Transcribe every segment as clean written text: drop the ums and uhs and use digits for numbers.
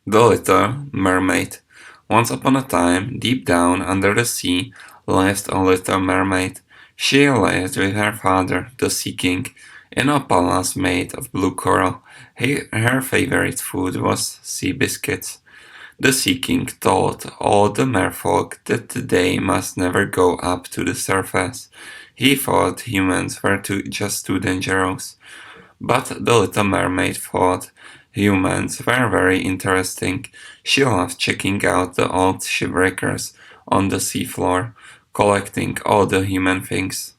The Little Mermaid. Once upon a time, deep down under the sea, lived a little mermaid. She lived with her father, the Sea King, in a palace made of blue coral. Her favorite food was sea biscuits. The Sea King told all the merfolk that they must never go up to the surface. He thought humans were just too dangerous. But the little mermaid thought humans were very interesting. She loved checking out the old shipwreckers on the seafloor, collecting all the human things.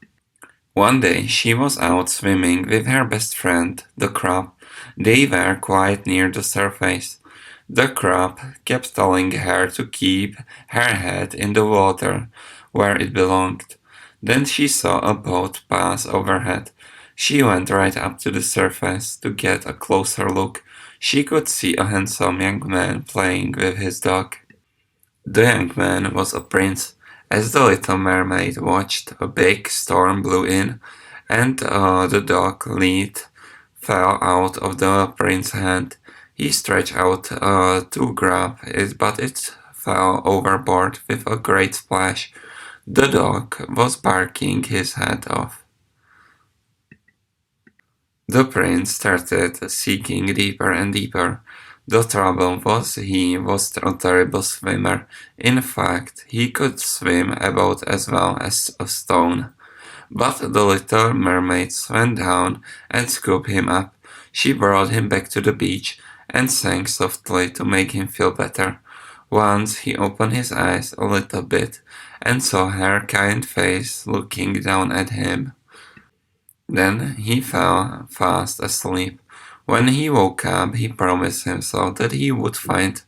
One day she was out swimming with her best friend, the crab. They were quite near the surface. The crab kept telling her to keep her head in the water where it belonged. Then she saw a boat pass overhead. She went right up to the surface to get a closer look. She could see a handsome young man playing with his dog. The young man was a prince. As the little mermaid watched, a big storm blew in, and the dog lead fell out of the prince's hand. He stretched out to grab it, but it fell overboard with a great splash. The dog was barking his head off. The prince started sinking deeper and deeper. The trouble was he was a terrible swimmer. In fact, he could swim about as well as a stone. But the little mermaid swam down and scooped him up. She brought him back to the beach and sang softly to make him feel better. Once he opened his eyes a little bit and saw her kind face looking down at him. Then he fell fast asleep. When he woke up, he promised himself that he would find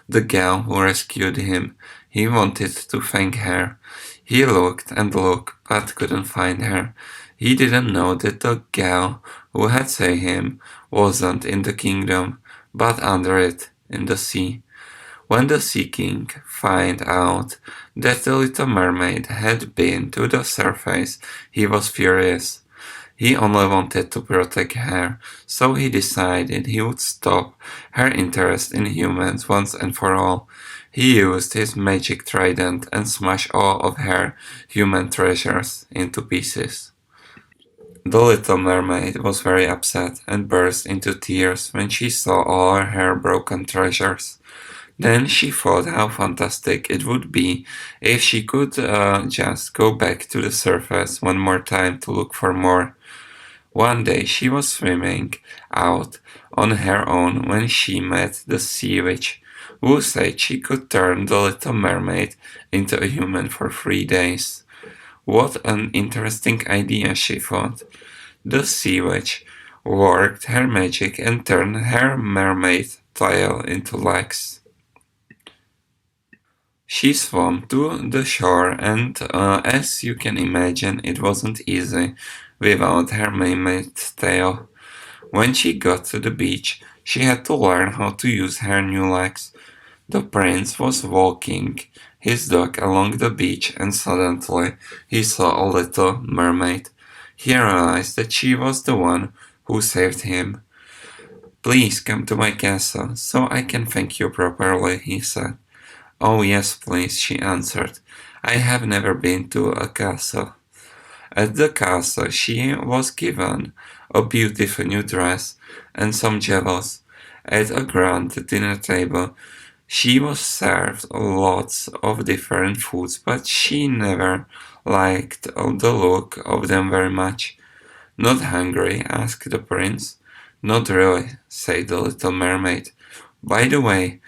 the gal who rescued him. He wanted to thank her. He looked and looked, but couldn't find her. He didn't know that the gal who had saved him wasn't in the kingdom, but under it, in the sea. When the Sea King found out that the little mermaid had been to the surface, he was furious. He only wanted to protect her, so he decided he would stop her interest in humans once and for all. He used his magic trident and smashed all of her human treasures into pieces. The little mermaid was very upset and burst into tears when she saw all her broken treasures. Then she thought how fantastic it would be if she could just go back to the surface one more time to look for more. One day she was swimming out on her own when she met the sea witch, who said she could turn the little mermaid into a human for 3 days. What an interesting idea, she thought. The sea witch worked her magic and turned her mermaid tail into legs. She swam to the shore, and as you can imagine, it wasn't easy without her mermaid tail. When she got to the beach, she had to learn how to use her new legs. The prince was walking his dog along the beach, and suddenly he saw a little mermaid. He realized that she was the one who saved him. "Please come to my castle, so I can thank you properly," he said. "Oh, yes, please," she answered. "I have never been to a castle." At the castle she was given a beautiful new dress and some jewels. At a grand dinner table she was served lots of different foods, but she never liked the look of them very much. "Not hungry?" asked the prince. "Not really," said the little mermaid. "By the way,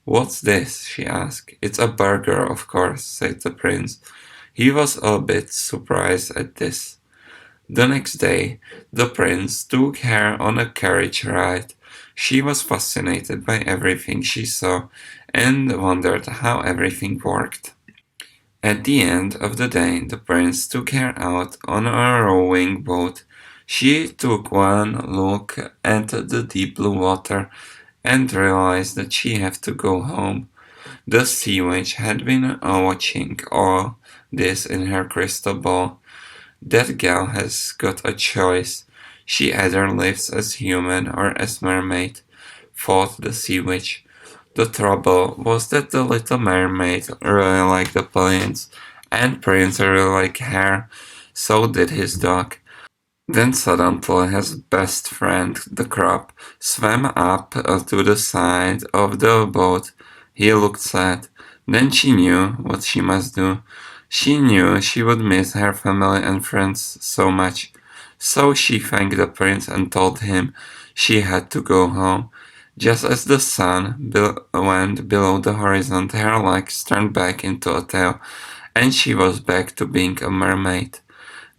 what's this?" she asked. "It's a burger, of course," said the prince. He was a bit surprised at this. The next day, the prince took her on a carriage ride. She was fascinated by everything she saw and wondered how everything worked. At the end of the day, the prince took her out on a rowing boat. She took one look at the deep blue water and realized that she had to go home. The sea witch had been watching all this in her crystal ball. "That gal has got a choice. She either lives as human or as mermaid," thought the sea witch. The trouble was that the little mermaid really liked the prince, and Prince really liked her. So did his dog. Then suddenly his best friend, the crab, swam up to the side of the boat. He looked sad. Then she knew what she must do. She knew she would miss her family and friends so much. So she thanked the prince and told him she had to go home. Just as the sun went below the horizon, her legs turned back into a tail, and she was back to being a mermaid.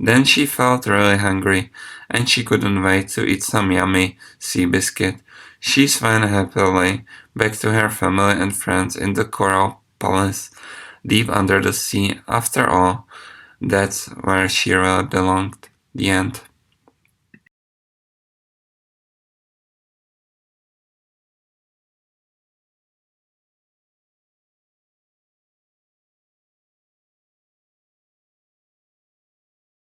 Then she felt really hungry, and she couldn't wait to eat some yummy sea biscuit. She swam happily back to her family and friends in the coral palace, deep under the sea. After all, that's where she really belonged. The end.